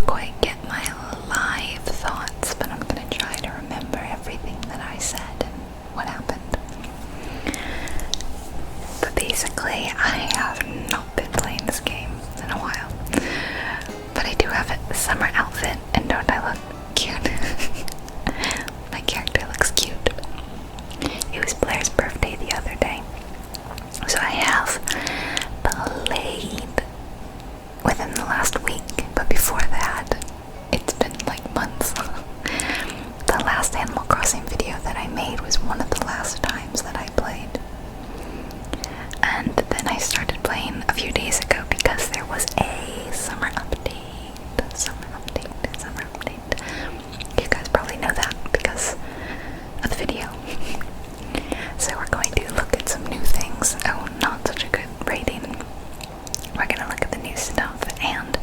quite get my live thoughts, but I'm gonna try to remember everything that I said and what happened. But basically, I have not been playing this game in a while. But I do have a summer outfit, and don't I look cute? My character looks cute. It was Blair's birthday the other day, so I have played within the last week, but before that, it's been like months. The last Animal Crossing video that I made was one of the last times that I played. And then I started playing a few days ago because there was a summer update. Summer update. You guys probably know that because of the video. So we're going to look at some new things. Oh, not such a good rating. We're gonna look at the new stuff and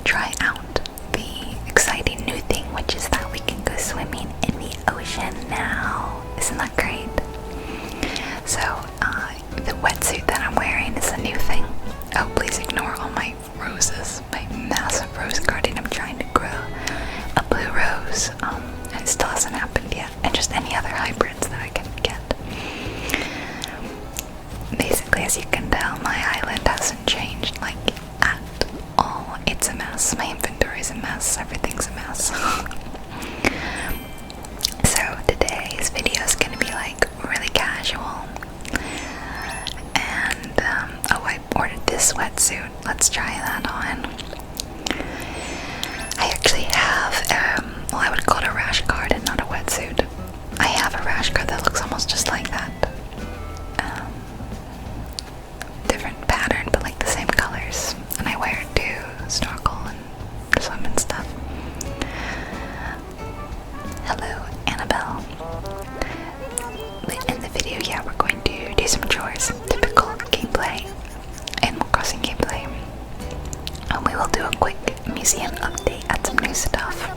try out the exciting new thing, which is that we can go swimming in the ocean now. Isn't that great? So, the wetsuit that I'm wearing is a new thing. Oh, please ignore all my roses. My massive rose garden. I'm trying to grow a blue rose, and it still hasn't happened yet. And just any other hybrids that I can get. Basically, as you can tell, my island hasn't changed, like, at all. It's a mess. My inventory is a mess. Everything's a mess. So today's video is gonna be like really casual. And oh, I ordered this sweatsuit. Let's try that on. I actually have well, I would call it a rash guard and not a wetsuit. I have a rash guard that looks almost just like that. Different pattern, but like the same colors. And I wear it to snorkel and swim and stuff. Hello, Annabelle. In the video, yeah, we're going to do some chores. Typical gameplay. Animal Crossing gameplay. And we will do a quick museum update at some new stuff.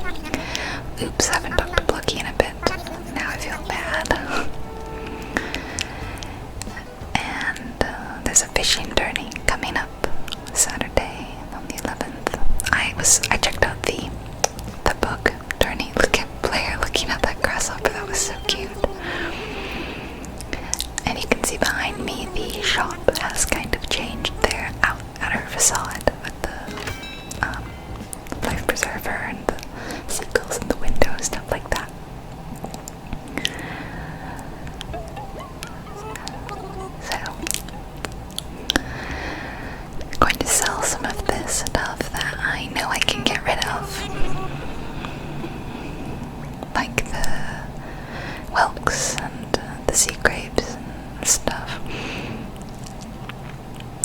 Oops, I haven't talked to Plucky in a bit. Now I feel bad. And there's a fishing tourney coming up Saturday on the 11th. I checked out the book tourney. Look at Blair looking at that grasshopper. That was so cute. And you can see behind me the shop has kind of changed their outer facade with the life preserver and the seagulls in the window, stuff like that. So, I'm going to sell some of this stuff that I know I can get rid of. Like the whelks and the sea grapes and stuff.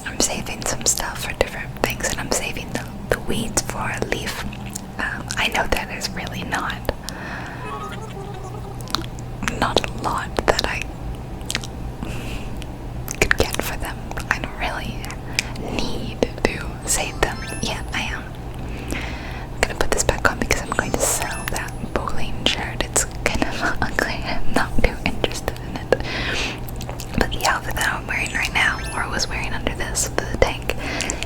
I'm saving some stuff for different things, and I'm saving the weeds for a leaf. I know that is really not a lot that I could get for them. I don't really need to save them yet. I am. I'm gonna put this back on because I'm going to sell that bowling shirt. It's kind of ugly. I'm not too interested in it. But the outfit that I'm wearing right now, or was wearing under this, the tank,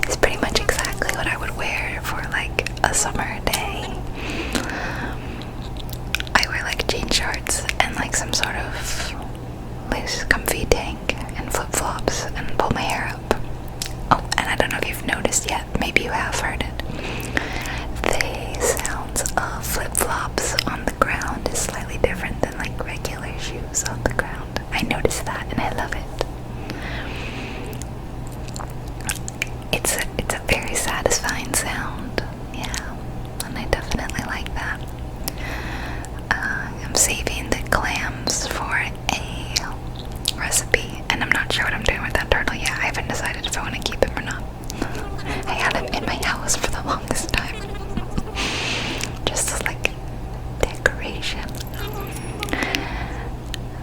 is pretty much exactly what I would wear for like a summer day. I wear like jean shorts and like some sort of loose comfy tank and flip-flops and pull my hair up. Oh, and I don't know if you've noticed yet, maybe you have heard it. The sounds of flip-flops on the ground is slightly different than like regular shoes on the ground. I noticed that and I love it. It's a very satisfying sound, yeah, and I definitely like that. I'm saving the clams for a recipe, and I'm not sure what I'm doing with that turtle yet. I haven't decided if I want to keep him or not. I had him in my house for the longest time, just as like decoration.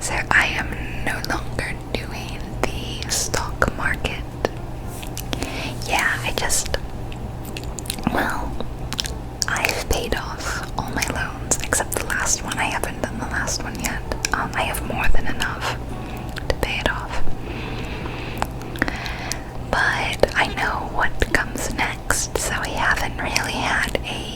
So I am no longer doing the stock market. Yeah, well, I've paid off all my loans except the last one. I haven't done the last one yet. I have more than enough to pay it off. But I know what comes next, so we haven't really had a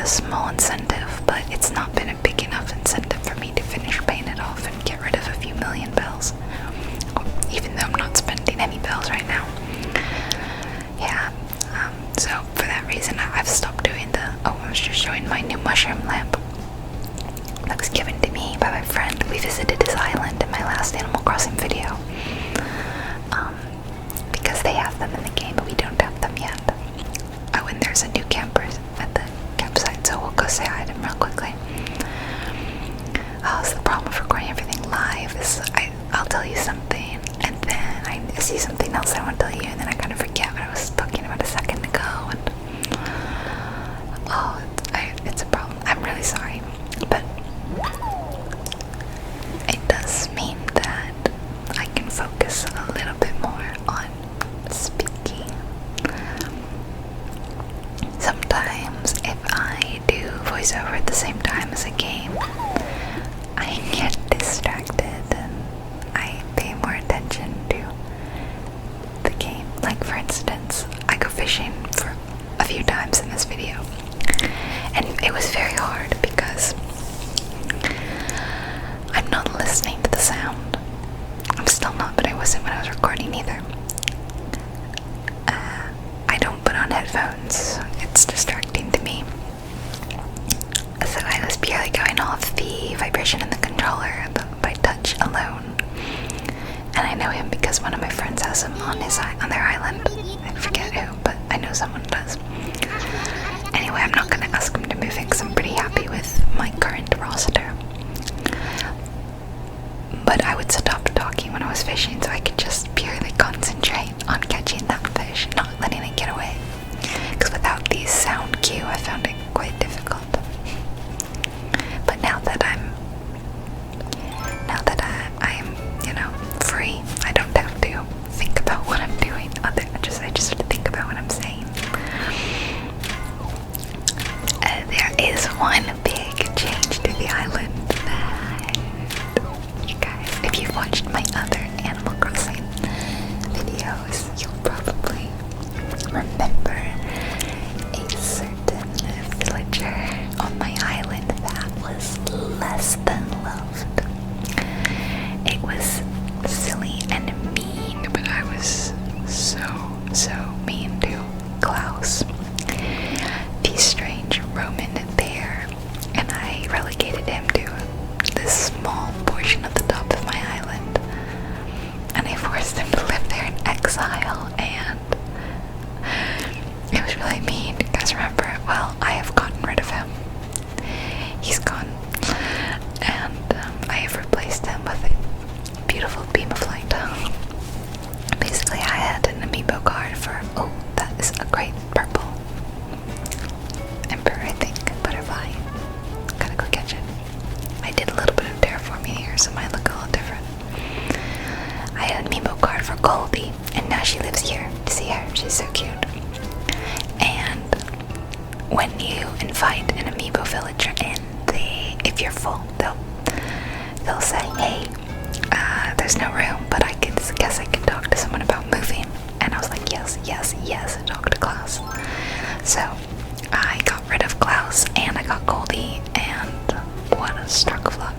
a small incentive, but it's not been a big enough incentive for me to finish paying it off and get rid of a few million bells. Even though I'm not spending any bells right now. Yeah, so for that reason I've stopped doing I was just showing my new mushroom lamp that was given to me by my friend. We visited his island in my last Animal Crossing video. Because they have them in the game, but we don't have them yet. Oh, and there's a new camper at the campsite, so we'll go say hi to him real quickly. Oh, so the problem with recording everything live is I'll tell you something, and then I see something else I want to tell you, and then I kind of forget what I was talking about a second ago, and oh, it's a problem. I'm really sorry, but it does mean that I can focus a little bit more on speaking. Sometimes if I do voiceover at the same time as a game, I get distracted and I pay more attention to the game. Like for instance, I go fishing for a few times in this video, and it was very hard because I'm not listening to the sound. I'm still not, but I wasn't when I was recording either. I don't put on headphones, it's distracting to me. So I was purely going off the vibration in the controller by touch alone. And I know him because one of my friends has him on their island. I forget who, but I know someone does. Anyway, I'm not going to ask him to move it because I'm pretty happy with my current roster. But I would stop talking when I was fishing so I could just purely concentrate on catching that fish, not letting it get away. Because without the sound cue, I found it quite difficult. But now that I'm free, I don't have to think about what I'm doing. I just have to think about what I'm saying. There is one big change to the island that you guys, if you've watched my other Animal Crossing videos, you'll probably remember a certain villager on my island that was less than loved. It was silly and mean, but I was so mean to Klaus, the strange Roman bear, and I relegated him to this small portion of the top of my island, and I forced him to live there in exile, and it was really mean. You guys remember? Well, I have gotten rid of him. He's gone, and I have replaced him with a beautiful beam of light. Basically, I had an amiibo card for, that is a great purple emperor, I think, butterfly. Gotta go catch it. I did a little bit of terraforming here, so it might look a little different. I had an amiibo card for Goldie, and now she lives here. See her? She's so cute. And when you invite an amiibo villager in, if you're full, they'll say, hey, there's no room, but I guess I could talk to someone about moving. And I was like, yes, talk to Klaus. So I got rid of Klaus, and I got Goldie, and what a stroke of luck.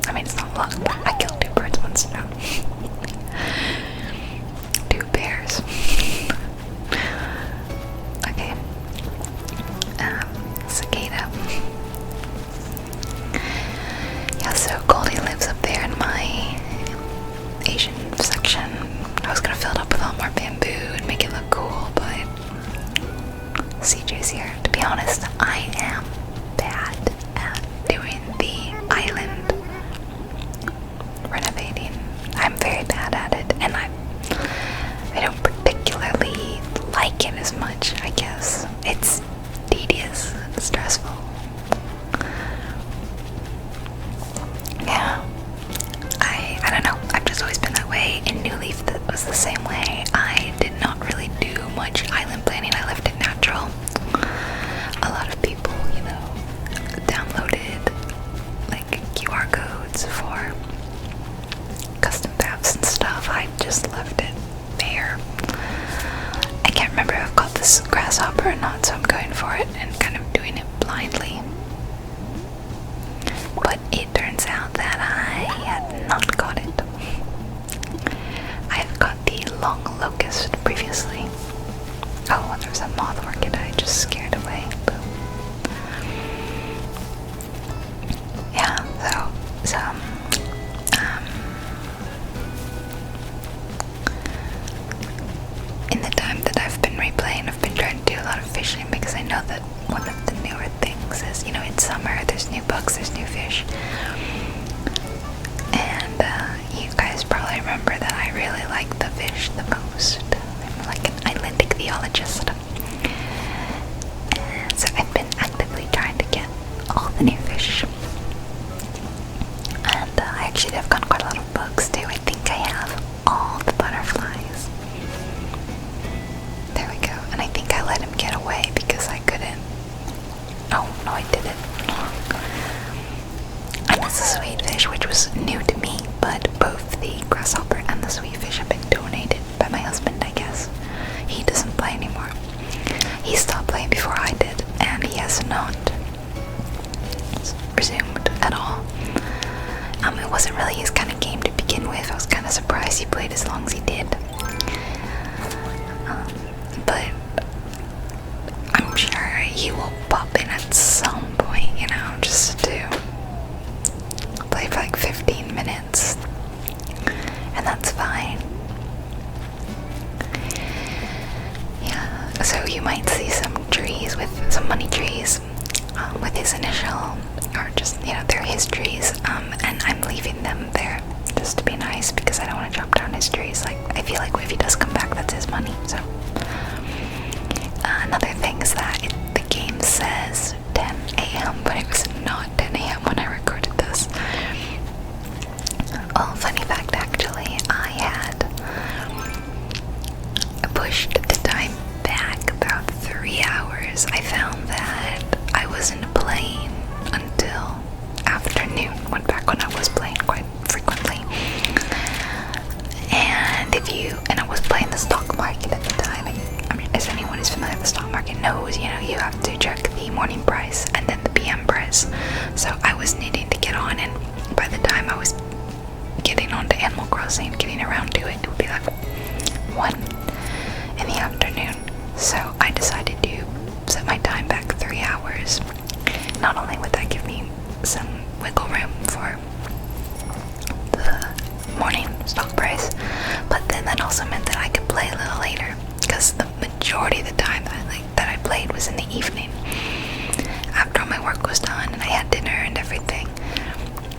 I mean, it's not luck, but I killed 2 birds, 1 stone. 2 bears. Okay. Cicada. Yeah, so Goldie lives up there in my Asian section. I was gonna fill it up with a lot more bamboo and make it look cool, but CJ's here. To be honest, I am bad at doing the island renovating. I'm very bad at it, and I don't particularly like it as much, I guess. It's tedious and stressful. Yeah. I don't know. I've just always been that way. In New Leaf, that was the same way. I did not really do much island planning. I left it natural. A lot of people, downloaded like QR codes for custom maps and stuff. I just left it there. I can't remember if I've got this grasshopper or not, so I'm going for it and kind of doing it blindly. But it turns out that I had not got it. I've got the long locust previously. Oh, there was a moth orchid I just scared away. Boom. Yeah, so in the time that I've been replaying, I've been trying to do a lot of fishing because I know that one of the newer things is, you know, in summer there's new bugs, there's new fish. And you guys probably remember that I really like the fish the most. I'm like an island ichthyologist. And so I've been actively trying to get all the new fish. And I actually have gotten quite a lot of bugs too. I think I have all the butterflies. There we go. And I think I let him get away because I couldn't. Oh, no, I didn't. I missed the sweetfish, which was new to me, but both the grasshopper and the sweetfish have been donated by my husband, I guess. He doesn't play anymore. He stopped playing before I did, and he has not resumed at all. It wasn't really his kind of game to begin with. I was kind of surprised he played as long as he did. But I'm sure he will pop in at some point, you know, just to play for like 15 minutes. And that's fine. Yeah, so you might see some trees with some money trees with his initial, or just, you know, they're his trees, and I'm leaving them there just to be nice because I don't want to chop down his trees. Like, I feel like if he does come back, that's his money. So another thing is that the game says 10 a.m., but it was not 10 a.m. when I recorded this. Oh, funny fact, actually, I had pushed the time back about 3 hours. I found that I wasn't playing until afternoon, went back when I was playing quite frequently. And I was playing the stock market at the time. And, I mean, as anyone who's familiar with the stock market knows, you know, you have to check the morning price and then the PM price. So I was needing to get on, and by the time I was getting on to Animal Crossing, getting around to it, it would be like 1 in the afternoon. So I decided to set my time back 3 hours. Not only would that give me some wiggle room for the morning stock price, but then that also meant that I could play a little later, because the majority of the time that I played was in the evening after all my work was done and I had dinner and everything.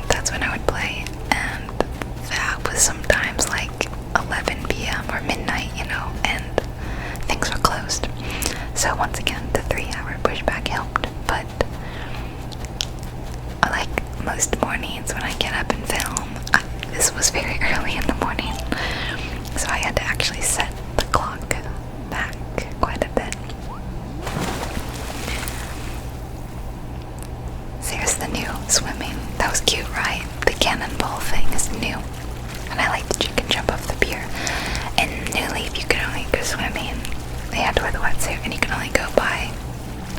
That's when I would play, and that was sometimes like 11 p.m. or midnight, you know, and things were closed. So once again, the 3-hour pushback helped. But like most mornings when I get up and film, this was very early in the morning, so I had to actually set the clock back quite a bit. So here's the new swimming. That was cute, right? The cannonball thing is new, and I like that you can jump off the pier. And New Leaf, you can only go swimming. They had to wear the wetsuit, and you can only go by,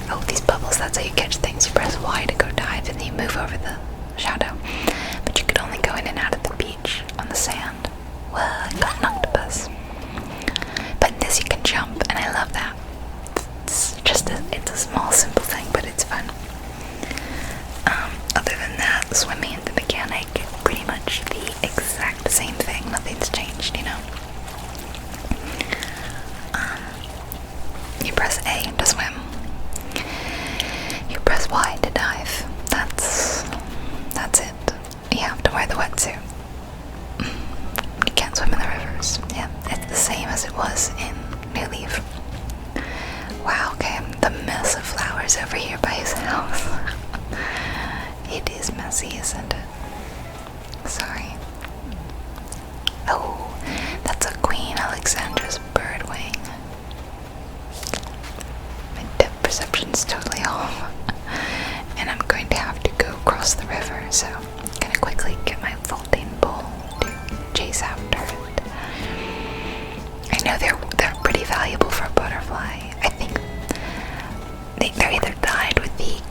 oh, these bubbles, that's how you catch things. You press Y to go dive, and then you move over the shadow. But you could only go in and out of the beach on the sand. Well, I got an octopus. But in this you can jump, and I love that. It's a small, simple thing, but it's fun. Other than that, swimming, the mechanic, pretty much the exact same thing. Nothing's changed, you know. You press A to swim. You press Y to dive. That's it. You have to wear the wetsuit. You can't swim in the rivers. Yeah, it's the same as it was in New Leaf. Wow, okay, the mess of flowers over here by his house. It is messy, isn't it? Sorry. Oh, that's a Queen Alexandra's birdwing. My depth perception's totally off. And I'm going to have to go across the river, so I'm gonna quickly get my vaulting pole to chase after it. I know they're pretty valuable for a butterfly. I think they're either dyed with the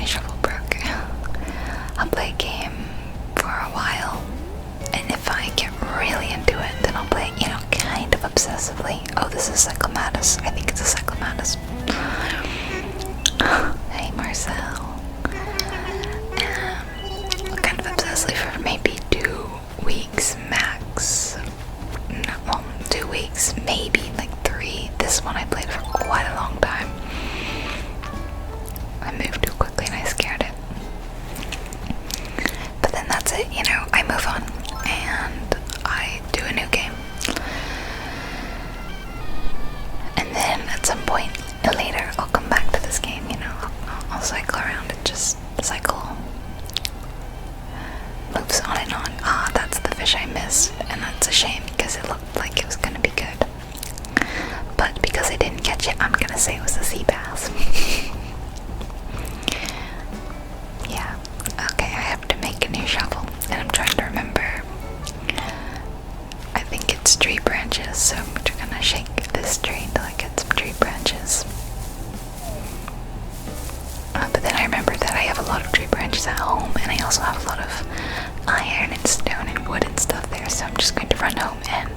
my shovel broke. I'll play a game for a while, and if I get really into it, then I'll play it, you know, kind of obsessively. Oh, this is Cyclamatus. I think it's a Cyclamatus. Hey, Marcel. Kind of obsessively for maybe 2 weeks max. No, well, 2 weeks, maybe like 3. This one I played for quite a long time. I moved too quickly and I scared it. But then that's it, you know, I move on and I do a new game. And then at some point later I'll come back to this game, you know, I'll cycle around and just cycle. Moves on and on. Ah, that's the fish I missed, and that's a shame because it looked like it was gonna be good. But because I didn't catch it, I'm gonna say it was a sea bass. Yeah. Okay, I have to make a new shovel, and I'm trying to remember. I think it's tree branches, so I'm just gonna shake this tree until I get some tree branches. But then I remember that I have a lot of tree branches at home, and I also have a lot of iron and stone and wood and stuff there, so I'm just going to run home and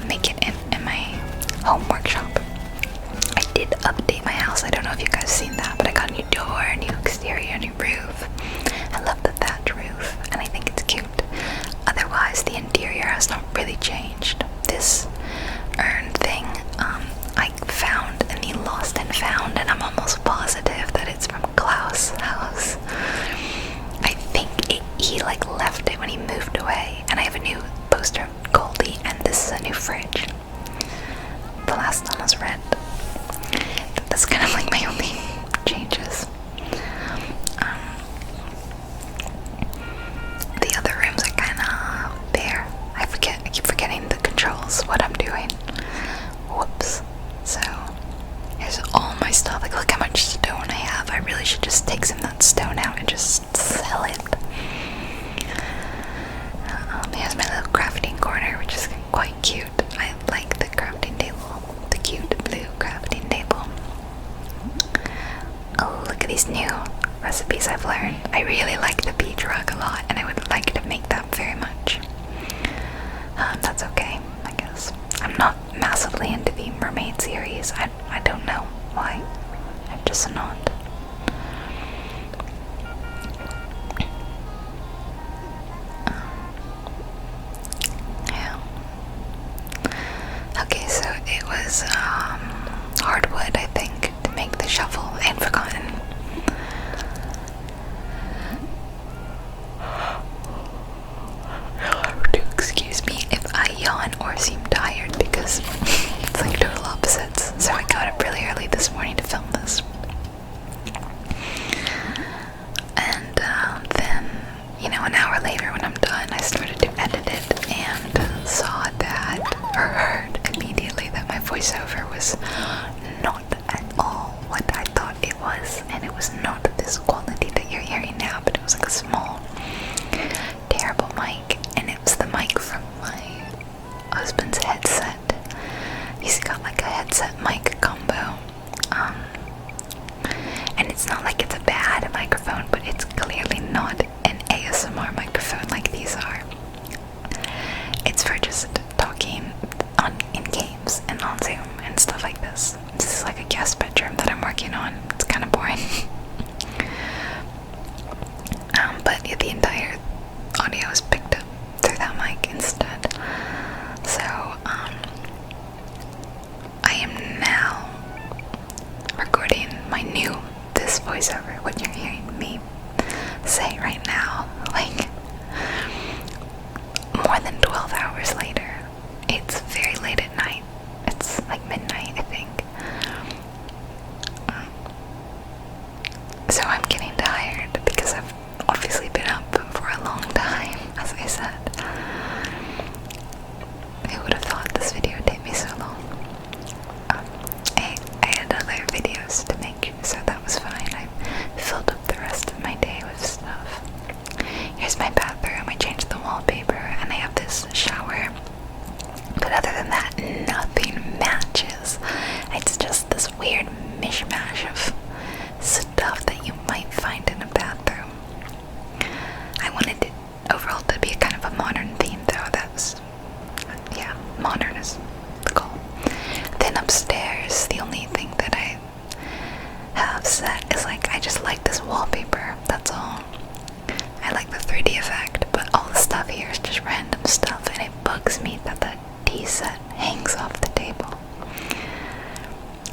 make it in my home workshop. I did update my house. I don't know if you guys seen that, but I got a new door, a new exterior, a new roof. I love the thatch roof, and I think it's cute. Otherwise, the interior has not really changed. This urn thing, I found in the Lost and Found, and I'm almost positive that it's from Klaus' house. I think he like left it when he moved away, and I have a new poster of Goldie, and this is a new fridge. The last one was red. That's kind of like my only changes. The other rooms are kind of bare. I keep forgetting the controls, what I'm doing. Whoops. So, here's all my stuff. Like, look how much stone I have. I really should just take some of that stone out and just sell it. Here's my little crafting corner, which is quite cute. I like the crafting table. The cute blue crafting table. Oh, look at these new recipes I've learned. I really like the beach rug a lot, and I would like to make that very much. That's okay, I guess. I'm not massively into the mermaid series. I don't know why. I'm just not. Yeah. Okay, so it was hardwood, I think, to make the shovel. I had forgotten. Excuse me if I yawn or seem tired, because it's like total opposites. So I got up really early this morning to film this. And then, you know, an hour later when I'm done, I started to edit it and saw that, or heard immediately that my voiceover was not at all what I thought it was. And it was not this quality that you're hearing now, but it was like a small, terrible mic. And it was the mic from my husband's headset. He's got like a headset mic combo. And it's not like it's a bad microphone, but it's clearly not an ASMR microphone like these are. It's for just talking in games and on Zoom and stuff like this. This is like a guest bedroom that I'm working on. It's kind of boring. But the entire audio is picked up through that mic instead. So, I am now recording this voiceover, what you're hearing me say right now, like more than 12 hours later. It's very late at night. It's like midnight, I think. So I'm getting tired because I've obviously been up for a long time, as I said. Who would have thought this video would take me so long? I had other videos to make, so that was fine. I filled up the rest of my day with stuff. Here's my bathroom. I changed the wallpaper, and I have this shower. But other than that, nothing matches. It's just this weird mishmash of stuff that just like this wallpaper, that's all. I like the 3D effect, but all the stuff here is just random stuff, and it bugs me that the tea set hangs off the table.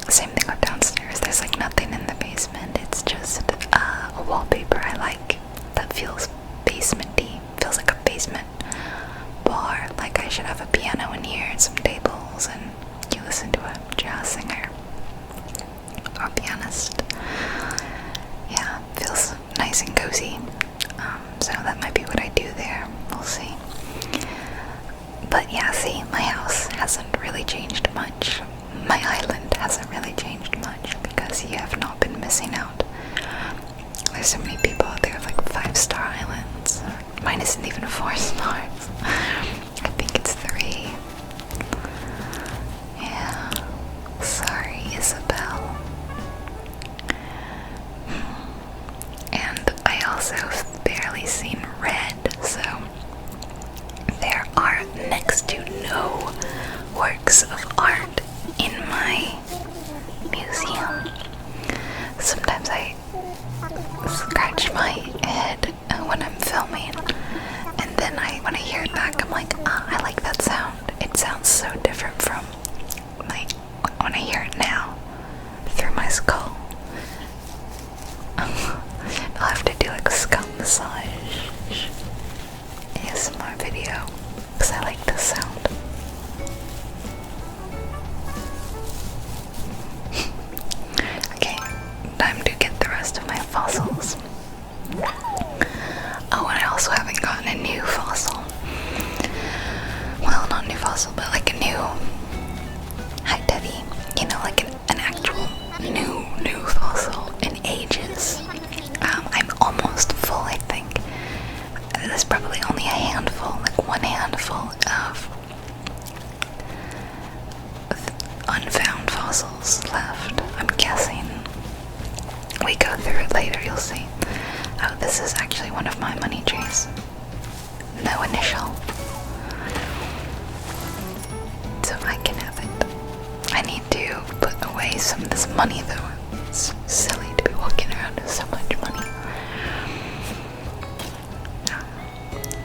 Same thing with downstairs. There's like nothing in the basement. It's just a wallpaper I like that feels basement-y. Feels like a basement bar. Like I should have a piano in here and some tables, and you listen to a jazz singer or a pianist. Yeah, feels nice and cozy. So that might be what I do there. We'll see. But yeah, see, my house hasn't really changed much. My island hasn't really changed much because you have not been missing out. There's so many people out there with like 5-star islands. Mine isn't even 4 stars. I think it's 3. Yeah. Sorry, Isabel. And I also have barely seen red, so there are next to no works of art in my museum. Sometimes I scratch my head when I'm filming, and then when I hear it back, I'm like, I like that sound. It sounds so different from like when I hear it now through my skull. I'll have to do like a scalp massage ASMR video because I like this sound. Okay, time to get the rest of my fossils. Oh, and I also haven't gotten a new fossil. Well, not new fossil, but like a new high teddy. You know, like an actual new fossil in ages. I'm almost full, I think. There's probably only a handful, like one handful of unfound fossils left, I'm guessing. We go through it later, you'll see. Oh, this is actually one of my money trees. No initial. So I can have it. I need to put away some of this money though. It's silly to be walking around with so much money.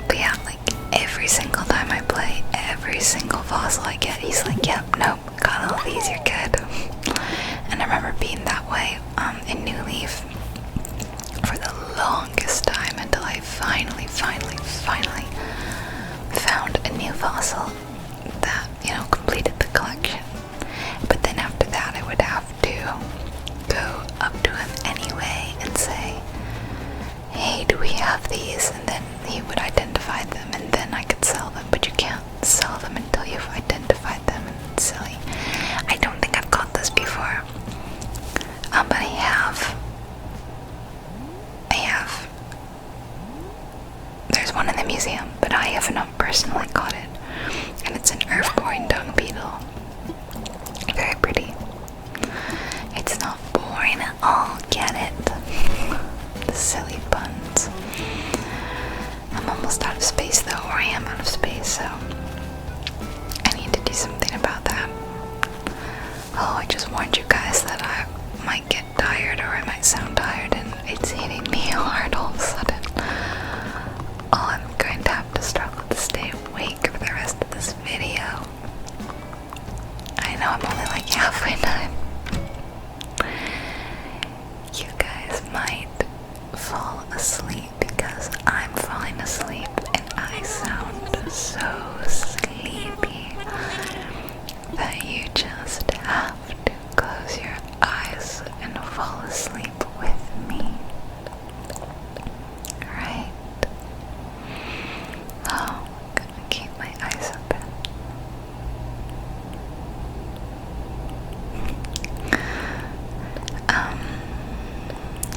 But yeah, like every single time I play, every single fossil I get, he's like, yep, nope, got all these, you're good. And I remember being that way in New Leaf for the longest time until I finally found a new fossil that, you know, completed the collection. But then after that I would have to go up to him anyway and say, hey, do we have these? And then he would identify them and then I could sell them, but you can't sell them until you've identified them. And it's silly. I don't think I've got this before. But I have. There's one in the museum, but I have not personally caught it. And it's an earth-boring dung beetle. Very pretty. It's not boring at all, get it? The silly buns. I'm almost out of space though, or I am out of space, so I need to do something about that. Oh, I just warned you guys that I might get tired, or I might sound tired, and it's hitting me hard all of a sudden. Oh, I'm going to have to struggle to stay awake for the rest of this video. I know I'm only like halfway done. You guys might fall asleep because I'm falling asleep and I sound so sleepy that you just have to close your eyes and fall asleep with me. Right? Oh, I'm gonna keep my eyes open.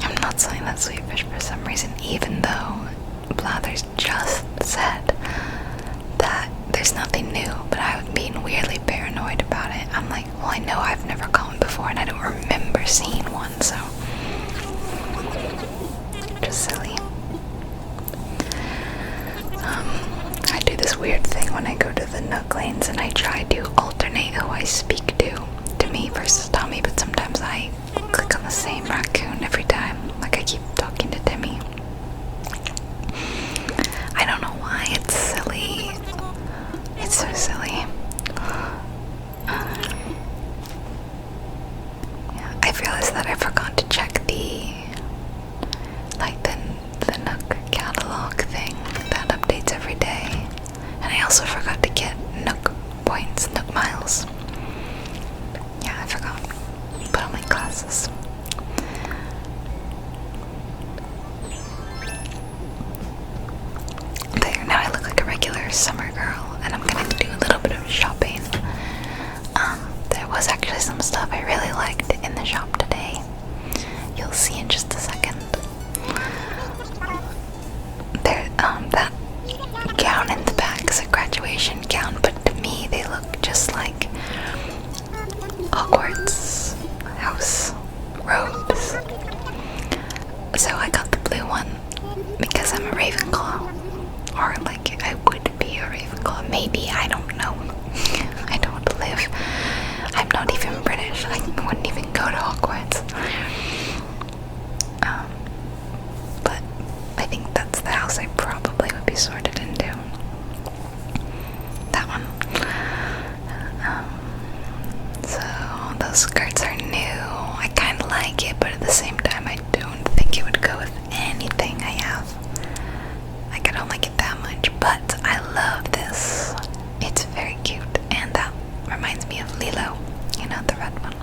I'm not saying that sleepish for some reason, even though Blathers just said that there's nothing new, but I'm being weirdly paranoid about it. I'm like, well, I know I've never caught one before and I don't remember seeing one, so just silly. I do this weird thing when I go to the Nook Lanes and I try to alternate who I speak to me versus Tommy, but sometimes I click on the same raccoon every time. Like, summer girl, and I'm gonna do a little bit of shopping. There was actually some stuff I really liked in the shop today. You'll see in just a second. There, that gown in the back is a graduation gown, but to me they look just like Hogwarts house robes. So I got the blue one because I'm a Ravenclaw, or like I would be a Ravenclaw. Maybe, I don't know. I don't live. I'm not even British. I wouldn't even go to Hogwarts. But I think that's the house I probably would be sorted into. That one. So those skirts are new. I kind of like it, but at the same time, I don't think it would go with anything I have. Like, I don't like it that much, but I love this. It's very cute, and that reminds me of Lilo, you know, the red one.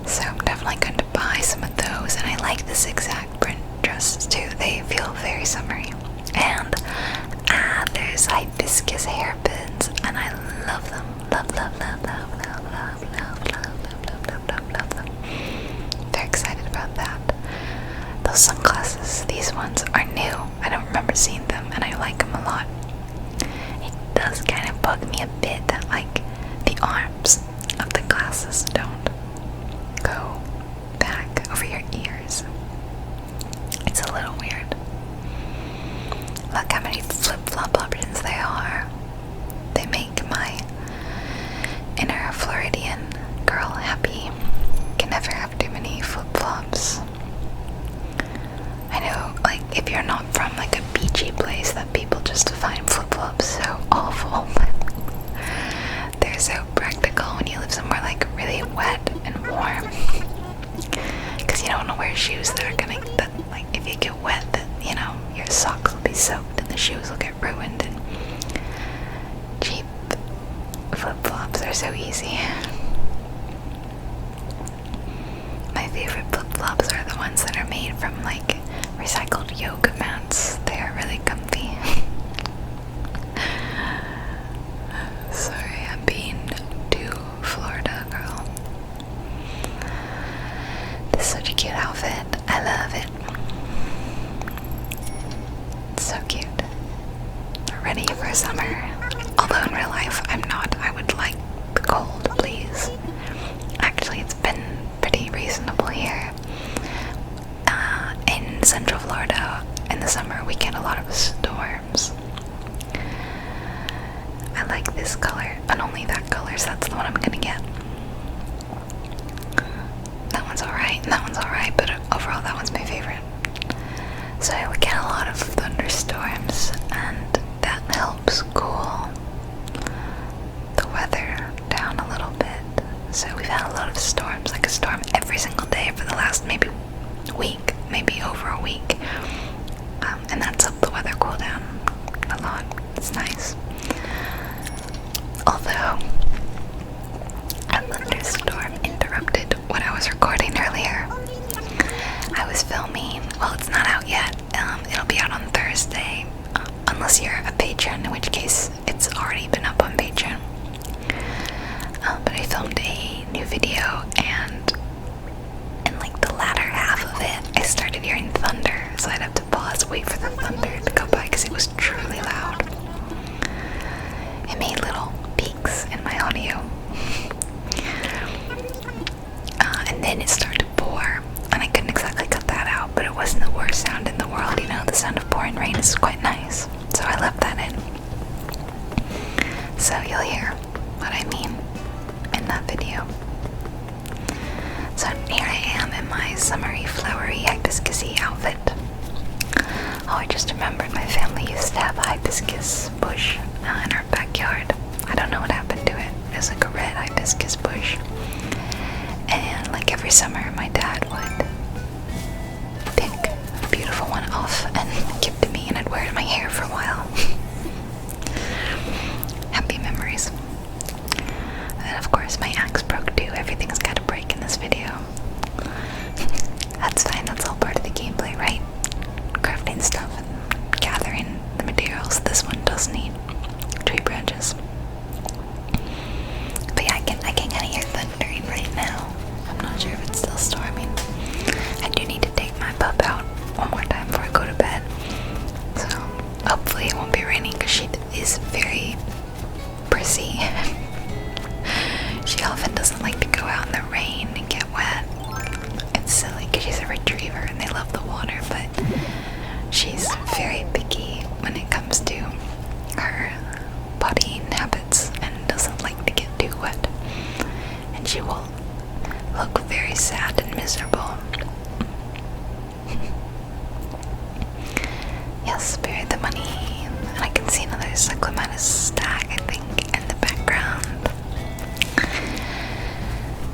So I'm definitely going to buy some of those, and I like this exact print dresses too. They feel very summery. And there's hibiscus hairpins, and I love them. Love, love, love, love, love, love, love, love, love, love, love, love them. Very excited about that. Those sunglasses, these ones are new. I don't remember seeing them, and I like them a lot. It does kind of bug me a bit that like the arms of the glasses don't go back over your ears. It's a little weird. Look how many flip-flop options there are. They make my inner Floridian girl happy. Can never have too many flip-flops. I know, like, if you're not from like a beachy place, that people just find flip-flops so awful, but they're so practical when you live somewhere like really wet and warm. Because you don't want to wear shoes that are gonna, like, if you get wet, that, you know, your socks will be soaked and the shoes will get ruined. And cheap flip-flops are so easy. My favorite flip-flops are the ones that are made from like recycled yoga mats. They are really comfy. Sorry, I'm being too Florida girl. This is such a cute outfit. I love it. It's so cute. Ready for summer. Although in real life, I'm not. I would like the cold, please. Actually, it's been pretty reasonable here. In Central Florida, in the summer, we get a lot of storms. I like this color, and only that color, so that's the one I'm gonna get. That one's alright, and that one's alright, but overall, that one's my favorite. So we get a lot of thunderstorms, and that helps cool the weather down a little bit. So we've had a lot of storms, like a storm every single day for the last maybe week, maybe over a week. And that's helped the weather cool down a lot. It's nice. Although a thunderstorm interrupted what I was recording earlier. I was filming, well, it's not out yet. It'll be out on Thursday, unless you're a patron, in which case it's already been up on Patreon. But I filmed a new video, and in like the latter half of it, I started hearing thunder, so I'd have to pause, wait for the thunder to go by, because it was truly loud. It made little peaks in my audio. And then it started to pour, and I couldn't exactly cut that out, but it wasn't the worst sound in the world. You know, the sound of pouring rain is quite nice, so I left that in. So you'll hear what I mean in that video. So here I am in my summery, flowery, hibiscusy outfit. Oh, I just remembered my family used to have a hibiscus bush in our backyard. I don't know what happened to it. It was like a red hibiscus bush. And like every summer, my dad would pick a beautiful one off and give it to me, and I'd wear it in my hair for a while. Happy memories. And of course, my axe broke too. Everything's got to break in this video. That's fine, that's all part of the gameplay, right? Crafting stuff and gathering the materials. This one does need retriever and they love the water, but she's very picky when it comes to her pottying habits and doesn't like to get too wet. And she will look very sad and miserable. Yes, bury the money. And I can see another Cyclomatus stag, I think, in the background.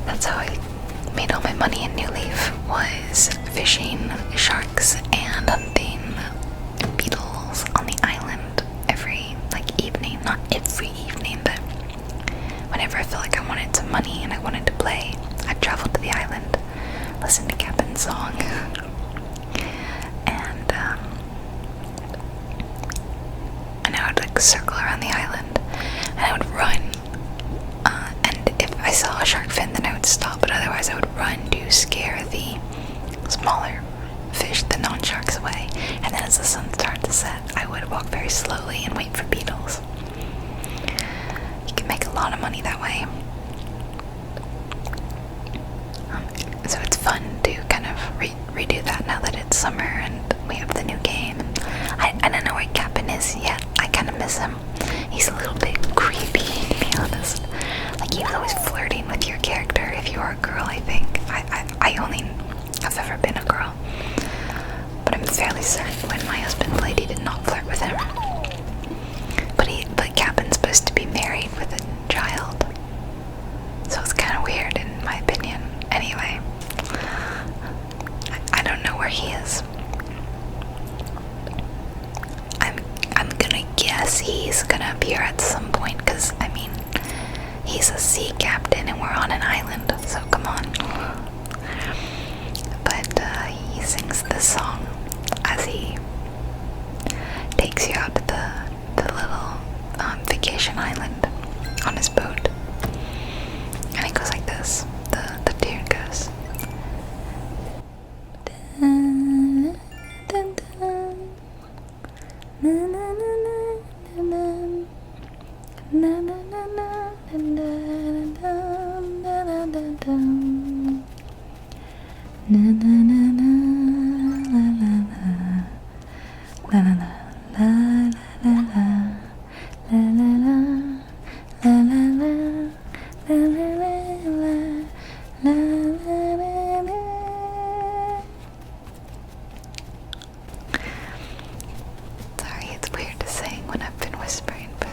That's how I made all my money in New Leaf, was fishing sharks and hunting beetles on the island every, evening. Not every evening, but whenever I felt like I wanted some money and I wanted to play, I'd travel to the island, listen to Captain's song, and I would circle around the island, and I would run. And if I saw a shark fin, then I would stop, but otherwise I would run to scare the smaller fish, the non-sharks, away. And then as the sun started to set, I would walk very slowly and wait for beetles. You can make a lot of money that way. So it's fun to kind of redo that now that it's summer and we have the new game. I don't know where Captain is yet. I kind of miss him. He's a little bit creepy, to be honest. He was always flirting with your character if you are a girl, I think. I only have ever been a girl. But I'm fairly certain when my husband played, he did not flirt with him. But Captain's supposed to be married with a child. So it's kind of weird in my opinion. Anyway, I don't know where he is. I'm gonna guess he's gonna appear at some point, because, I mean, he's a sea captain and we're on an island, so come on. But he sings this song as he takes you out to the little vacation island on his boat. And it goes like this. The tune goes. Sorry, it's weird to sing when I've been whispering, but,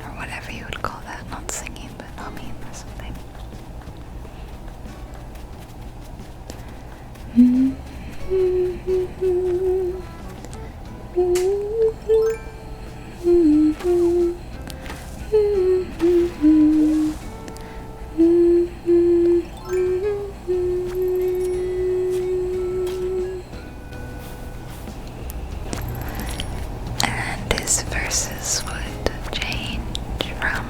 or whatever you would call that, not singing, but humming or something. And his verses would change from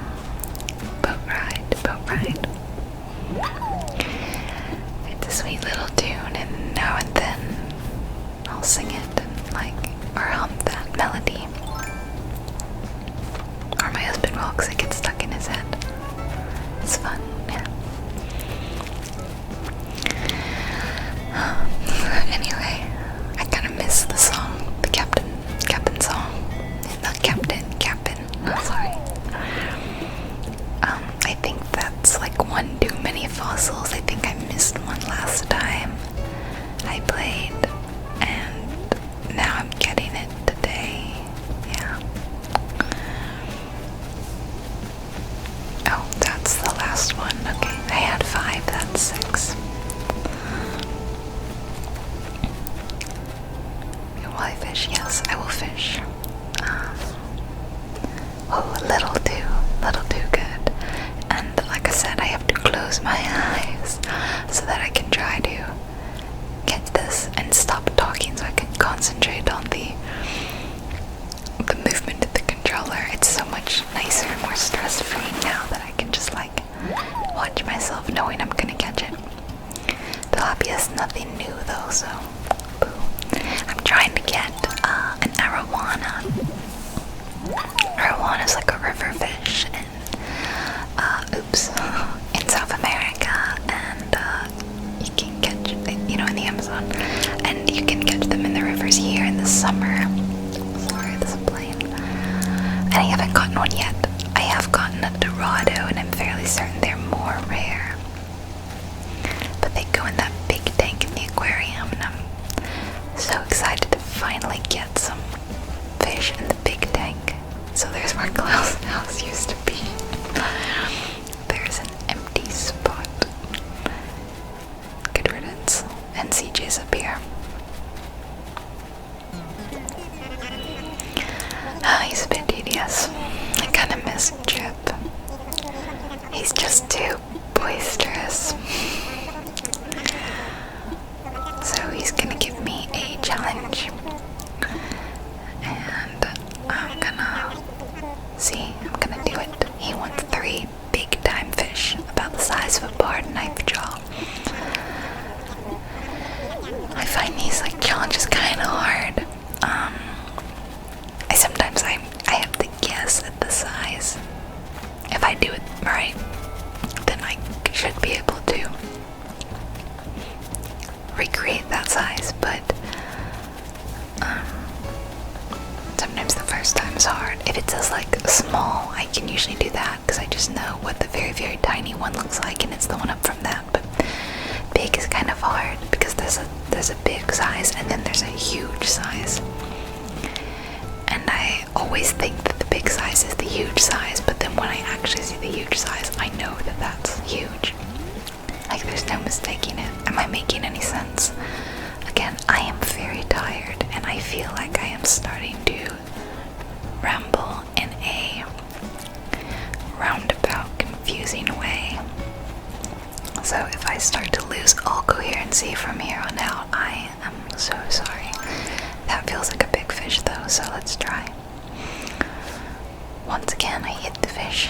boat ride to boat ride. It's a sweet little tune, and now and then I'll sing it and or hum that melody. Or my husband will, because it gets stuck in his head. It's fun, yeah. Anyway, I kind of miss the song, the Captain song. Not Captain. I'm sorry. I think that's one too many fossils. I think I missed one last time I played, and now I'm getting it today. Yeah. Oh, that's the last one. Okay, I had 5, that's 6. Will I fish? Yes, I will fish. Oh, a little too good. And like I said, I have to close my eyes so that I can try to get this and stop talking so I can concentrate on the movement of the controller. It's so much nicer and more stress-free now that I can just watch myself knowing I'm gonna catch it. The hobby is nothing new though, so boo. I'm trying to get an arowana. Arowana is like a river fish in South America, and you can catch it. You phone. And you can catch them in the rivers here in the summer. Sorry, there's a plane. And I haven't gotten one yet. I have gotten a Dorado, and I'm fairly certain they're more rare. But they go in that big tank in the aquarium, and I'm so excited to finally get some fish in the big tank. So there's where Klaus' house used to be. There's an empty spot. Good riddance. And CJ's up here. He's a bit tedious. I kinda miss Chip. He's just too boisterous. So he's gonna give me a challenge. And I'm gonna do it. He wants 3 big time fish, about the size of a barred knife jaw. I find these like challenges kinda hard. Sometimes I have to guess at the size. If I do it right, then I should be able to recreate that size, but sometimes the first time is hard. If it says like small, I can usually do that because I just know what the very, very tiny one looks like, and it's the one up from that. But big is kind of hard because there's a big size and then there's a huge size. And I always think that the big size is the huge size, but then when I actually see the huge size, I know that that's huge. Like, there's no mistaking it. Am I making any sense? Again, I am very tired, and I feel like I am starting to ramble in a roundabout, confusing way. So if I start to lose all coherency from here on out, I am so sorry. That feels like a big fish though, so let's try. Once again, I hit the fish.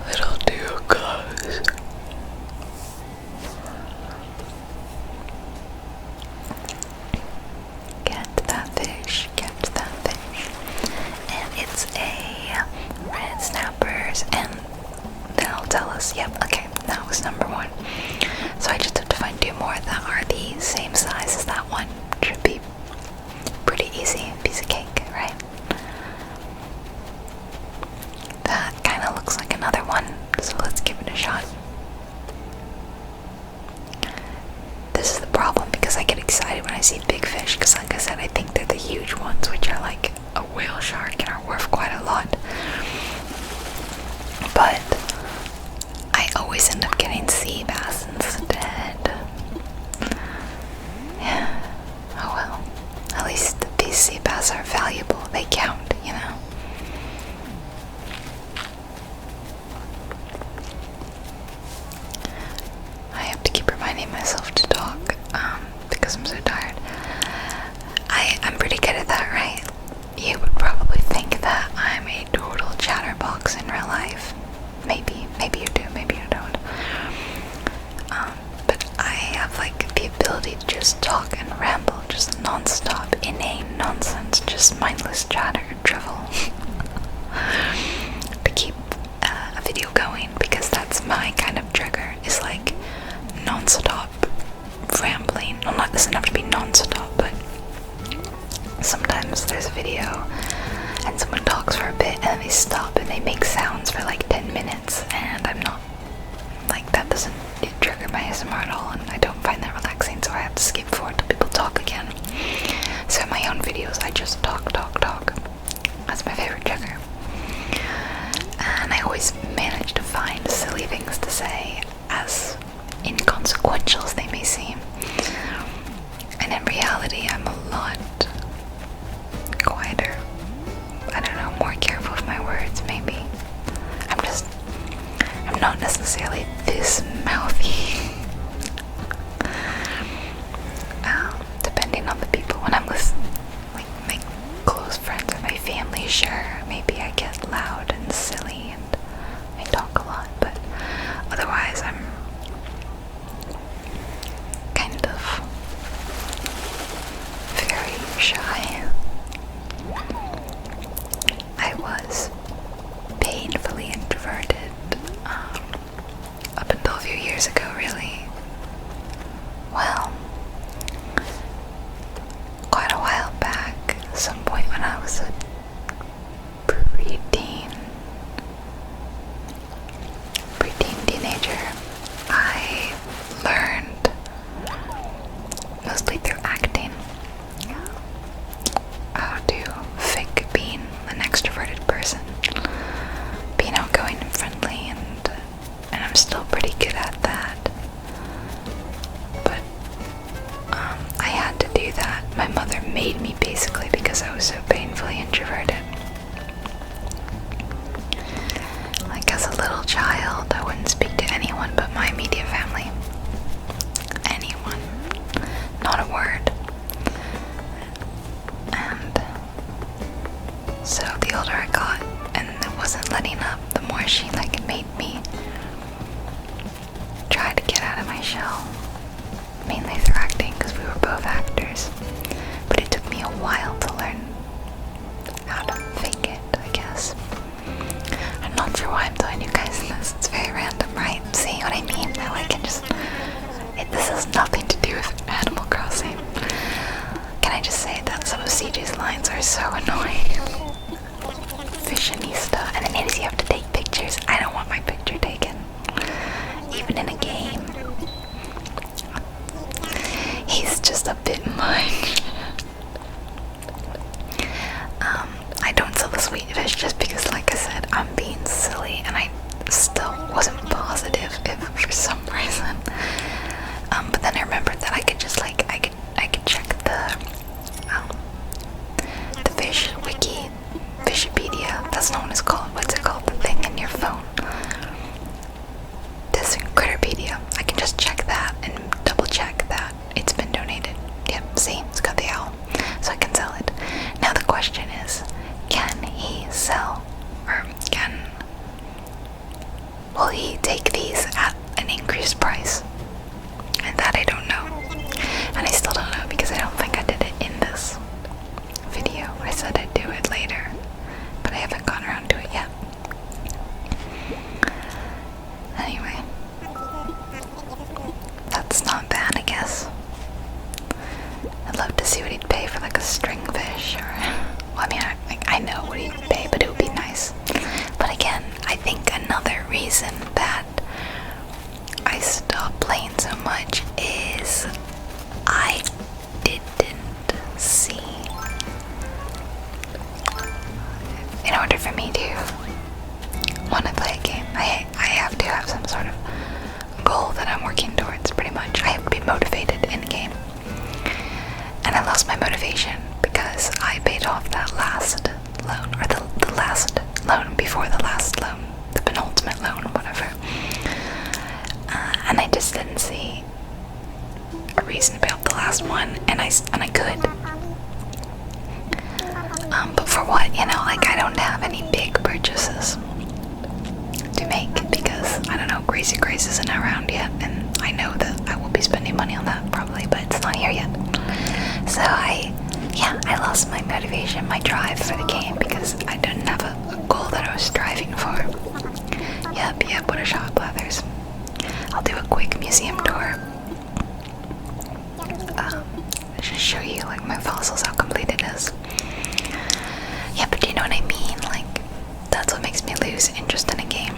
Little too close. Get that fish, catch that fish. And it's a red snappers, and then it'll tell us, yep, okay, that was number 1. So I just have to find 2 more that are the same size as that one. Should be pretty easy, piece of cake, right? That kind of looks like another one, so let's give it a shot. This is the problem, because I get excited when I see big fish, because like I said, I think they're the huge ones, which are like a whale shark and are worth quite a lot. But I always end up getting sea bass instead. Yeah. Oh well. At least these sea bass are valuable. They count, you know. I have to keep reminding myself to talk, because I'm so tired. I'm pretty good at that, right? You would probably think that I'm a total chatterbox in real life. Maybe you do, maybe you don't. But I have like the ability to just talk and ramble, just non-stop, inane nonsense, just mindless chatter and drivel to keep a video going, because that's my kind of trigger, is like non-stop rambling. Well, it doesn't have to be non-stop, but sometimes there's a video and someone talks for a bit and then they stop and they make sounds for like 10 minutes, and I'm not like, that doesn't trigger my ASMR at all, and I don't find that relaxing, so I have to skip forward till people talk again. So in my own videos I just talk. That's my favorite trigger, and I always manage to find silly things to say, as inconsequential as they may seem. And in reality, I'm a lot quieter. I don't know, more careful with my words, maybe. I'm not necessarily this mouthy. Depending on the people. When I'm with like my close friends or my family, sure, maybe I get loud and silly and I talk a lot, but otherwise I'm kind of very shy. I was painfully introverted made me basically because I was so painfully introverted. Like as a little child, I wouldn't speak to anyone but my immediate family. Anyone. Not a word. And so the older I got and it wasn't letting up, the more she like made me try to get out of my shell. Mainly through acting because we were both actors. But it took me a while to learn how to fake it, I guess. I'm not sure why I'm telling you guys this. It's very random, right? See what I mean? How I can just... this has nothing to do with Animal Crossing. Can I just say that some of CJ's lines are so annoying? Fashionista. And then you have to take pictures. I don't want my picture taken. Even in a game. He's just a bit much. I don't sell the sweet fish just because, like I said, I'm being silly and I still wasn't positive if for some reason. But then I remembered that I could just like I could check the fish wiki, Fishipedia. That's not what it's called. What's it called? The thing in your phone. This Critterpedia. I can just check that and double check that it's been donated. Yep, see, it's got the owl. So I can sell it. Now the question is, can he sell, or will he take these at an increased price? And that I don't know. And I still don't know because I don't think I did it in this video. I said I'd do it later, but I haven't gotten around to it yet. Anyway, that's not bad, I guess. I'd love to see what he'd pay for like a string fish, or well, I mean, I know what he'd pay, but it would be nice. But again, I think another reason that I stopped playing so much is I didn't see. In order for me to want to play a game, I have to have some sort of goal that I'm working towards, pretty much. I have to be motivated in the game. And I lost my motivation because I paid off that last loan, or the last loan before the last loan, the penultimate loan, whatever. And I just didn't see a reason to pay off the last one, and I could. But for what? You know, like I don't have any big purchases to make because, I don't know, Crazy Grace isn't around yet, and I know that I will be spending money on that probably, but it's not here yet. So I lost my motivation, my drive for the game because I didn't have a goal that I was striving for. Yep, what a shot, Blathers. I'll do a quick museum tour. Just show you like my fossils, how complete it is. Yeah, but you know what I mean? Like, that's what makes me lose interest in a game.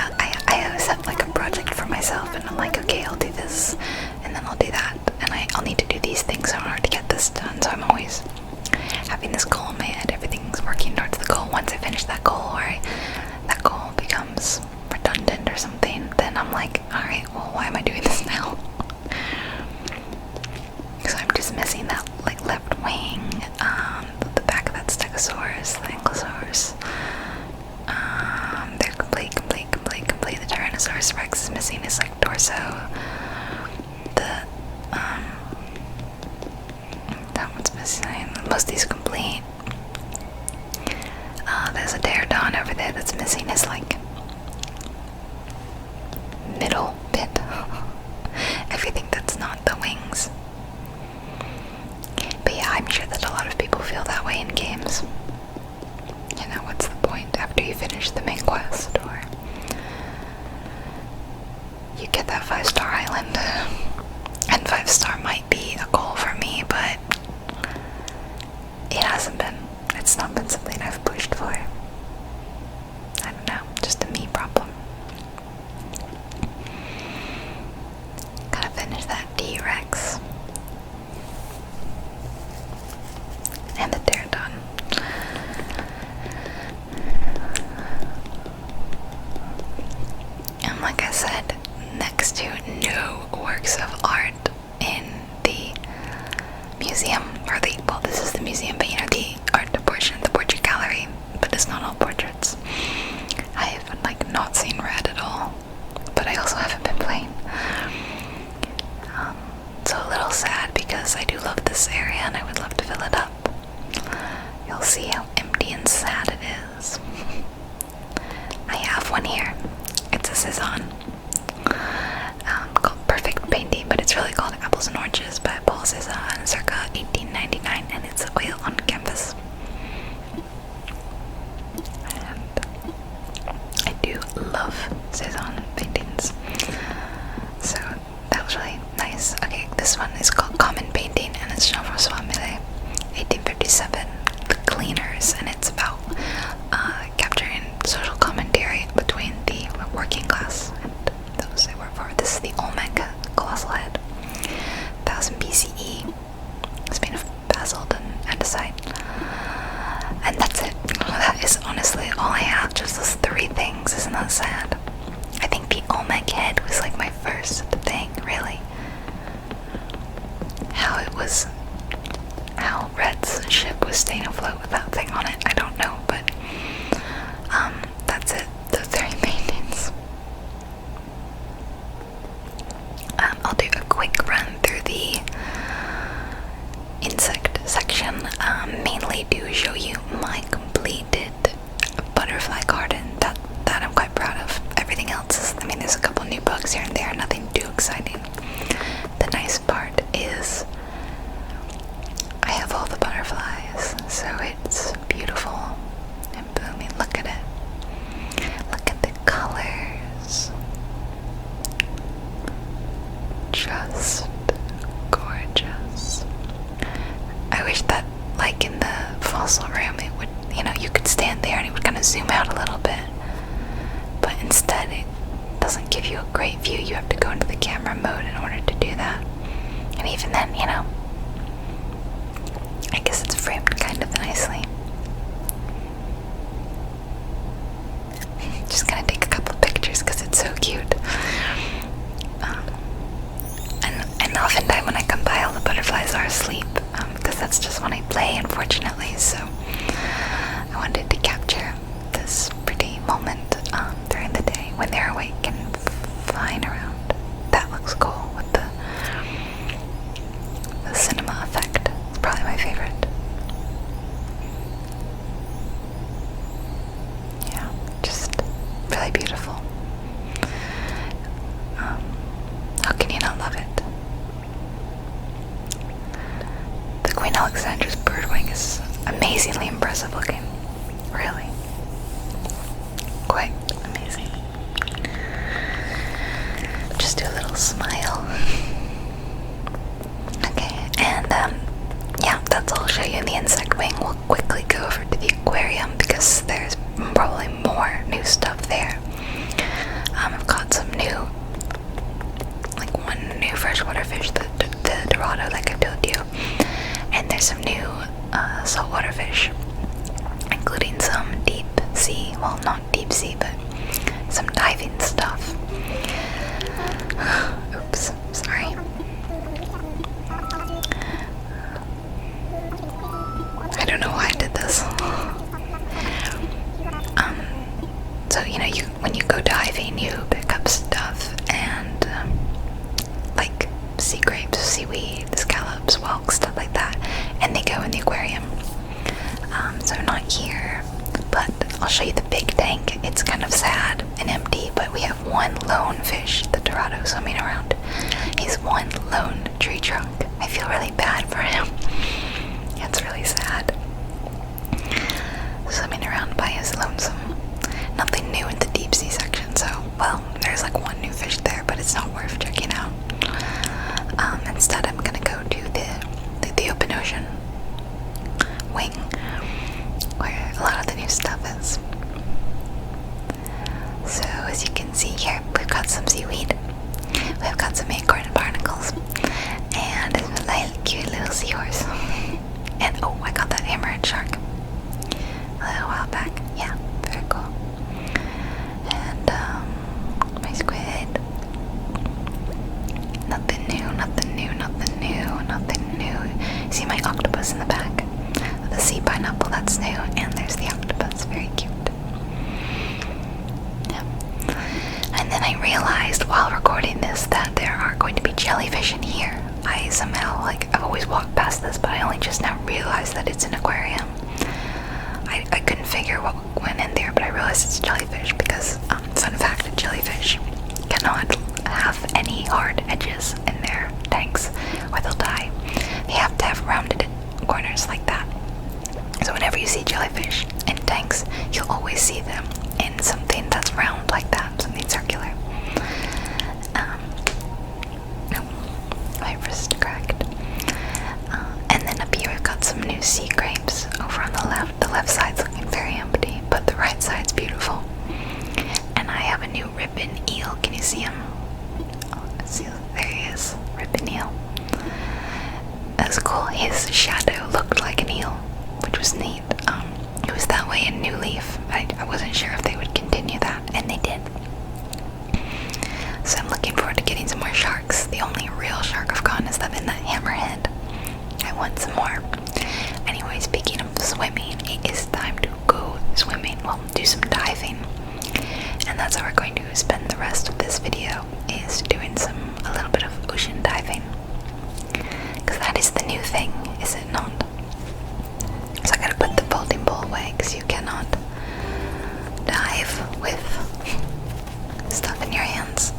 I set like a project for myself and I'm like, okay, I'll do this and then I'll do that, and I'll need to do these things in order to get this done. So I'm always having this goal in my head. Everything's working towards the goal. Once I finish that goal, or that goal becomes redundant or something, then I'm like, alright, well, why am I doing this now? Because I'm just missing that like left wing, the back of that Stegosaurus, the Ankylosaurus. They're complete. The Tyrannosaurus Rex is missing his like torso. That one's missing. Most of these are complete. There's a Pterodon over there that's missing his like middle bit. Everything that's not the wings. But yeah, I'm sure that a lot of people feel that way in games. You know, what's the point after you finish the main quest, or you get that 5-star island? And 5-star might be a goal for me, but it hasn't been. It's not been something I've pushed for. I don't know, just a me problem. Gotta finish that T-Rex. And the Pterodon. And like I said, next to no works of art in the museum, or the this area and I would love to fill it up. You'll see how empty and sad it is. I have one here. It's a Cezanne. Called Perfect Painting, but it's really called Apples and Oranges by Paul Cezanne, circa 1899, and it's oil on canvas. And I do love Cezanne paintings, so that was really nice. Okay, this one is called Common Painting, and it's Jean-François Millet, 1857, The Cleaners, and it's about capturing social commentary between the working class and those they work for. This is the Olmec colossal head, 1000 BCE. It's made of basalt and andesite. And that's it. That is honestly all I have, just those 3 things. Isn't that sad? I think the Olmec head was like my first thing, really. How Red's ship was staying afloat with that thing on it, I don't know, but that's it. The 3 paintings. I'll do a quick run through the insect section, mainly to show you my completed butterfly garden that I'm quite proud of. Everything else is, I mean, there's a couple new bugs here and there, nothing too exciting. The nice part is I have all the butterflies, so it's beautiful and blooming. Look at it. Look at the colors. Just gorgeous. I wish that, like in the fossil room, it would, you could stand there and it would kind of zoom out a little bit. But instead, it doesn't give you a great view. You have to go into the camera mode in order to do that. And even then, I guess it's framed kind of nicely. Just gonna take a couple pictures because it's so cute. And oftentimes when I come by, all the butterflies are asleep, because that's just when I play, unfortunately. So I wanted to capture this pretty moment during the day when they're awake and flying around. That looks cool with the cinema effect. It's probably my favorite. Yeah, just really beautiful. How can you not love it? The Queen Alexandra's birdwing is amazingly impressive looking. Really. Quite amazing. Just do a little smile. Okay, and yeah, that's all I'll show you in the insect wing. We'll quickly go over to the aquarium because there's probably more new stuff there. I've got some new, like one new freshwater fish, the Dorado, like I've told you, and there's some new saltwater fish, including some deep sea, well, not deep sea, but some diving stuff. Oops, sorry. I don't know why I did this. So when you go diving, you pick up stuff and like sea grapes, seaweed, scallops, whelks, stuff like that, and they go in the aquarium. So not here, but I'll show you the big tank. It's kind of sad and empty, but we have one lone fish, the Dorado, swimming around. He's one lone tree trunk. I feel really bad for him. It's really sad. Swimming around by his lonesome. Nothing new in the deep sea section, so, well, there's like one new fish there, but it's not worth checking out. Instead, I'm gonna go to the open ocean wing, where a lot of the new stuff is. So, as you can see here, we've got some seaweed, we've got some acorn barnacles, and a really cute little seahorse. And oh, I got that hammerhead shark a little while back. Yeah, very cool. And my squid. Nothing new, nothing new, nothing new, nothing new. See my octopus in the back? The sea pineapple, that's new, and there's the octopus, very cute. Yeah. And then I realized while recording this that there are going to be jellyfish in here. I somehow, like, I've always walked past this, but I only just now realized that it's an aquarium. I couldn't figure what went in there, but I realized it's jellyfish because, fun fact, jellyfish cannot have any hard edges in their tanks or they'll die. They have to have rounded corners like that. So whenever you see jellyfish in tanks, you'll always see them in something that's round like that, something circular. No, my wrist cracked. And then up here we've got some new sea grapes over on the left. The left side's looking very empty, but the right side's beautiful. And I have a new ribbon eel. Can you see him? Oh, see, there he is, ribbon eel. That's cool. His shadow looked like an eel, which was neat. It was that way in New Leaf. I wasn't sure if they would continue that, and they did. So I'm looking forward to getting some more sharks. The only real shark I've gotten is that in that hammerhead. I want some more. Anyway, speaking of swimming, it is time to go swimming. Well, do some diving. And that's how we're going to spend the rest of this video, is doing a little bit of ocean diving. Because that is the new thing, is it not? So I gotta put the folding bowl away, because you cannot dive with stuff in your hands.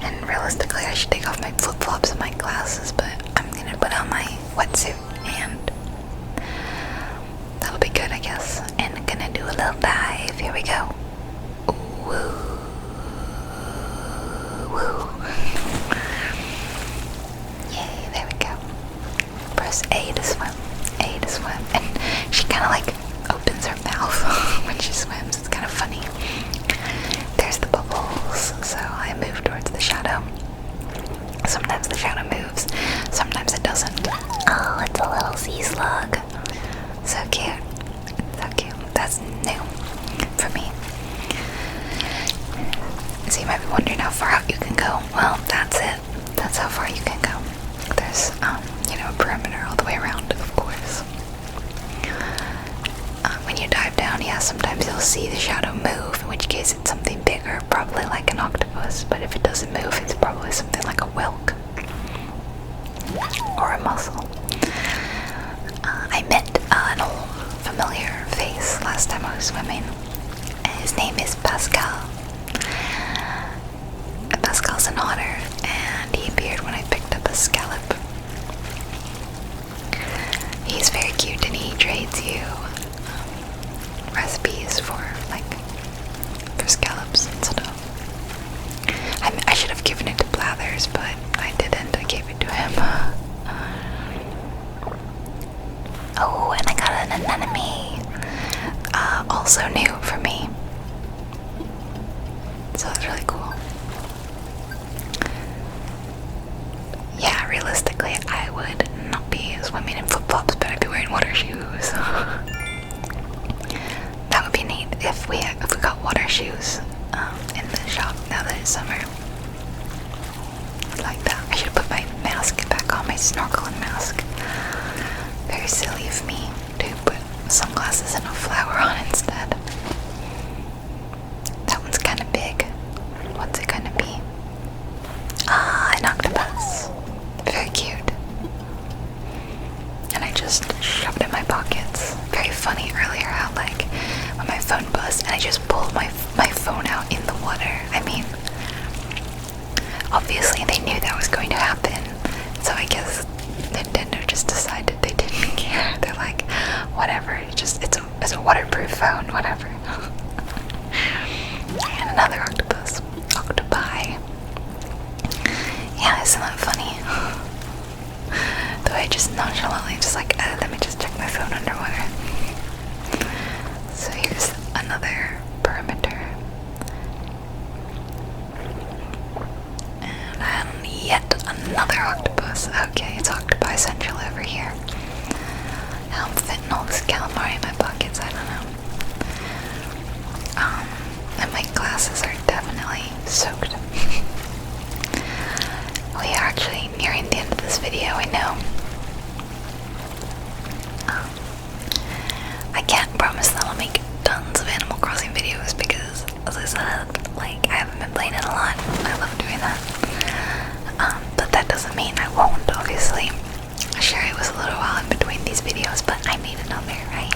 And realistically, I should take off my flip-flops and my glasses, but I'm gonna put on my wetsuit, and that'll be good, I guess. And I'm gonna do a little dive. Here we go. Woo. Woo. Yay, there we go. Press A to swim. A to swim. And she kind of like opens her mouth when she swims. It's kind of funny. There's the bubbles. So I move towards the shadow. Sometimes the shadow moves. Sometimes it doesn't. Oh, it's a little sea slug. So cute. So cute. That's new for me. So you might be wondering how far out you can go. Well, that's it. That's how far you can go. There's, a perimeter all the way around, of course. When you dive down, yeah, sometimes you'll see the shadow move, in which case it's something bigger, probably like an octopus. But if it doesn't move, it's probably something like a whelk or a mussel. I met an old familiar face last time I was swimming. His name is Pascal. Pascal's an otter, and he appeared when I picked up a scallop. He's very cute, and he trades you recipes for scallops and stuff. I should have given it to Blathers, but I didn't. I gave it to him. Oh, and I got an anemone. Also new for me. So that's really cool. Yeah, realistically, I would not be swimming in flip-flops, but I'd be wearing water shoes. That would be neat if we got water shoes in the shop now that it's summer. I'd like that. I should put my mask back on, my snorkeling mask. Very silly of me to put sunglasses and a flower on instead. That one's kind of big. What's it gonna be? Ah, an octopus. Very cute. And I just shoved it in my pockets. Very funny earlier how when my phone buzzed and I just pulled my phone out in the water. I mean, obviously they knew that was going to happen. So I guess Nintendo just decided they didn't care. They're like, whatever, it's a waterproof phone, whatever. And another octopus. Octopi. Yeah, isn't that funny? The way I just nonchalantly let me just check my phone underwater. So here's another perimeter. And yet another octopus. Okay, it's octopi central over here. How I'm fitting all this calamari in my pockets, I don't know. And my glasses are definitely soaked. We are actually nearing the end of this video, I know. I can't promise that I'll make tons of Animal Crossing videos because, as I said, I haven't been playing it a lot. I love doing that. But that doesn't mean I won't. videos, but I need another, right?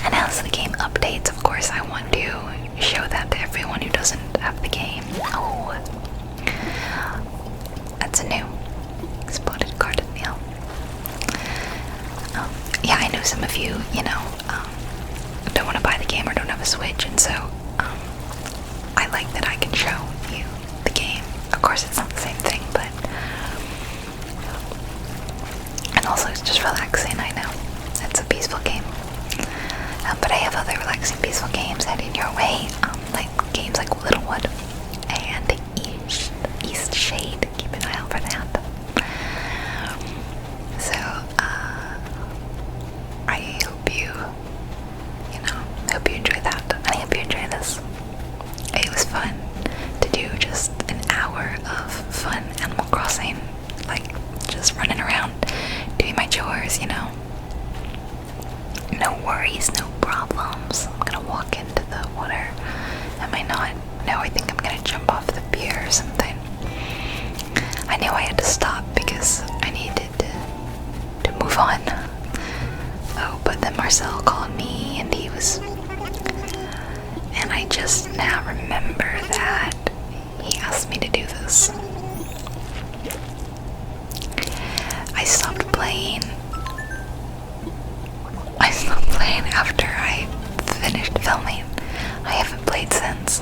And as the game updates, of course, I want to show that to everyone who doesn't have the game. Oh, that's a new spotted carded nail. Yeah, I know some of you, don't want to buy the game or don't have a Switch, and so I like that I can show you the game. Of course, it's not the same thing, but and also it's just relaxing. I know it's a peaceful game, but I have other relaxing, peaceful games heading your way, like games like Littlewood and East Shade. Keep an eye out for that. So I hope you enjoy that, and I hope you enjoy this. It was fun to do just an hour of fun Animal Crossing, like just running around, doing my chores, No worries, no problems. I'm gonna walk into the water. Am I not? No, I think I'm gonna jump off the pier or something. I knew I had to stop because I needed to move on. Oh, but then Marcel called me and and I just now remember that he asked me to do this. I stopped playing after I finished filming. I haven't played since.